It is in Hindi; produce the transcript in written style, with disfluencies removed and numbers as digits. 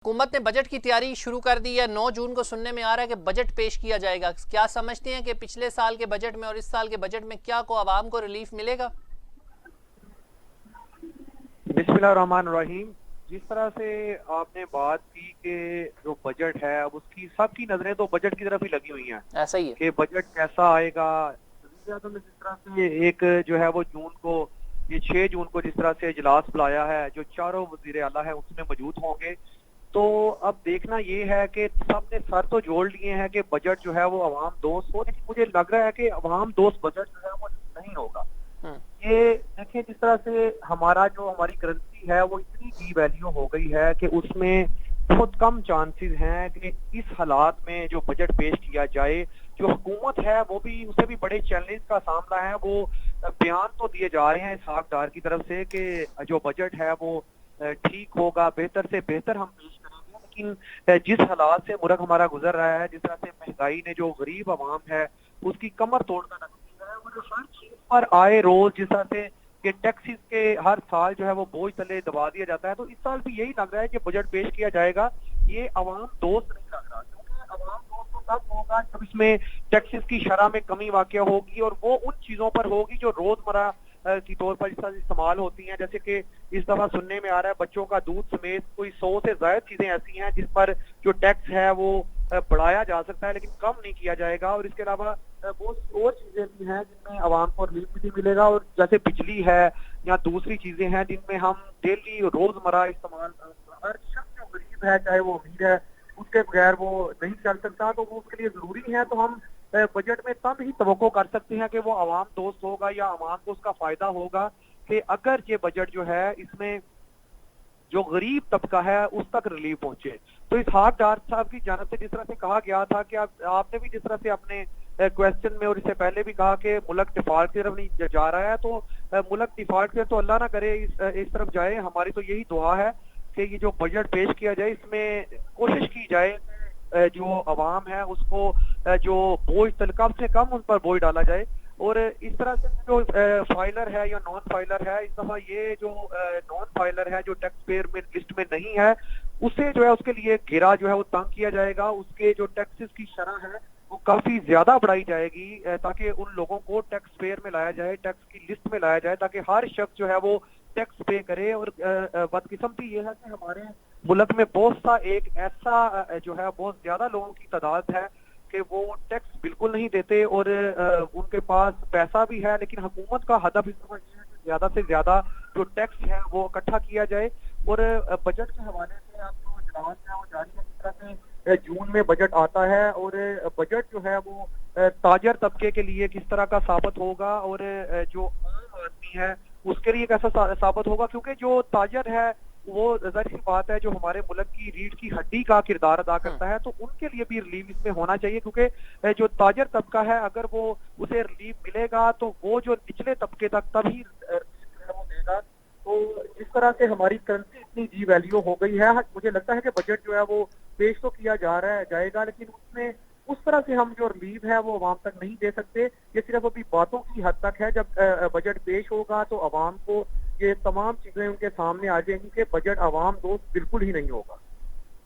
हुकूमत ने बजट की तैयारी शुरू कर दी है। 9 जून को सुनने में आ रहा है कि बजट पेश किया जाएगा। क्या समझते हैं कि पिछले साल के बजट में और इस साल के बजट में क्या को आवाम को रिलीफ मिलेगा? बिस्मिल्लाहिर्रहमानिर्रहीम। जिस तरह से आपने बात की कि जो बजट है अब उसकी सबकी नजरें तो बजट की तरफ ही लगी हुई हैं ऐसा ही है। कि बजट कैसा आएगा। वज़ीर-ए-आज़म ने जिस तरह से एक जो है वो जून को, ये 6 जून को जिस तरह से इजलास बुलाया है, जो चारों वज़ीर आला है उसमें मौजूद होंगे। तो अब देखना ये है कि सबने सर तो जोड़ लिए हैं कि बजट जो है वो अवाम दोस्त हो, लेकिन मुझे लग रहा है कि अवाम दोस्त बजट जो है वो नहीं होगा। ये देखिए, जिस तरह से हमारी करेंसी है वो इतनी डी वैल्यू हो गई है कि उसमें बहुत कम चांसेस हैं कि इस हालात में जो बजट पेश किया जाए। जो हुकूमत है वो भी, उसे भी बड़े चैलेंज का सामना है। वो बयान तो दिए जा रहे हैं इसहाक डार की तरफ से कि जो बजट है वो ठीक होगा, बेहतर से बेहतर हम पेश करेंगे, लेकिन जिस हालात से मुल्क हमारा गुजर रहा है, जिस तरह से महंगाई ने जो गरीब आवाम है उसकी कमर तोड़ कर रख दी है, और हर चीज पर आए रोज जिस तरह से कि टैक्सेस के हर साल जो है वो बोझ तले दबा दिया जाता है। तो इस साल भी यही लग रहा है कि बजट पेश किया जाएगा, ये अवाम दोस्त नहीं लग रहा, क्योंकि अवाम दोस्त तो तब होगा जब इसमें टैक्सेस की शरह में कमी वाक़या होगी, और वो उन चीजों पर होगी जो रोजमर्रा की तौर पर इस तरह इस्तेमाल होती हैं। जैसे कि इस दफा सुनने में आ रहा है बच्चों का दूध समेत कोई 100 से ज्यादा चीजें ऐसी हैं जिस पर जो टैक्स है वो बढ़ाया जा सकता है लेकिन कम नहीं किया जाएगा। और इसके अलावा बहुत और चीजें भी हैं जिनमें आवाम को रिलीफ भी नहीं मिलेगा, और जैसे बिजली है या दूसरी चीजें हैं जिनमें हम डेली रोजमर्रा इस्तेमाल, हर शख्स जो गरीब है चाहे वो अमीर है उसके बगैर वो नहीं चल सकता, तो वो उसके लिए जरूरी है। तो हम बजट में तब ही तवक्को कर सकते हैं कि वो आवाम दोस्त होगा या आवाम को उसका फायदा होगा, कि अगर ये बजट जो है इसमें जो गरीब तबका है उस तक रिलीफ पहुंचे। तो इसहाक डार साहब की जानब से जिस तरह से कहा गया था कि आपने भी जिस तरह से अपने क्वेश्चन में और इससे पहले भी कहा कि मुल्क डिफॉल्ट की तरफ नहीं जा रहा है, तो मुल्क डिफॉल्ट की तो अल्लाह ना करे इस तरफ जाए। हमारी तो यही दुआ है कि ये जो बजट पेश किया जाए इसमें कोशिश की जाए जो अवाम है उसको जो बोझ कम से कम उन पर बोझ डाला जाए। और इस तरह से जो फाइलर है या नॉन फाइलर है, इस दफा ये जो नॉन फाइलर है जो टैक्स पेयर में लिस्ट में नहीं है, उसे जो है उसके लिए घेरा जो है वो तंग किया जाएगा। उसके जो टैक्सेस की शरह है वो काफी ज्यादा बढ़ाई जाएगी, ताकि उन लोगों को टैक्स पेयर में लाया जाए, टैक्स की लिस्ट में लाया जाए, ताकि हर शख्स जो है वो टैक्स पे करे। और बदकिस्मती ये है कि हमारे मुल्क में बहुत सा एक ऐसा जो है बहुत ज्यादा लोगों की तादाद है कि वो टैक्स बिल्कुल नहीं देते, और उनके पास पैसा भी है, लेकिन हुकूमत का हदफ इस तरह ये है कि ज्यादा से ज्यादा जो टैक्स है वो इकट्ठा किया जाए। और बजट के हवाले से आप जो इजलास है वो जारी है, जिस तरह से जून में बजट आता है, और बजट जो है वो ताजर तबके के लिए किस तरह का साबित होगा, और जो आम आदमी है उसके लिए कैसा साबित होगा, क्योंकि जो ताजर है वो जाहिर सी बात है जो हमारे मुल्क की रीढ़ की हड्डी का किरदार अदा करता है, तो उनके लिए भी रिलीफ इसमें होना चाहिए। क्योंकि जो ताजर तबका है अगर वो उसे रिलीफ मिलेगा तो वो जो निचले तबके तक तभी रिलीफ वो देगा। तो जिस तरह से हमारी करेंसी इतनी जी वैल्यू हो गई है, मुझे लगता है कि बजट जो है वो पेश तो किया जाएगा, लेकिन उसमें उस तरह से हम जो रिलीफ है वो आवाम तक नहीं दे सकते। ये सिर्फ अभी बातों की हद तक है। जब बजट पेश होगा तो आवाम को ये तमाम चीजें उनके सामने आ जाएंगी कि बजट आवाम दोस्त बिल्कुल ही नहीं होगा।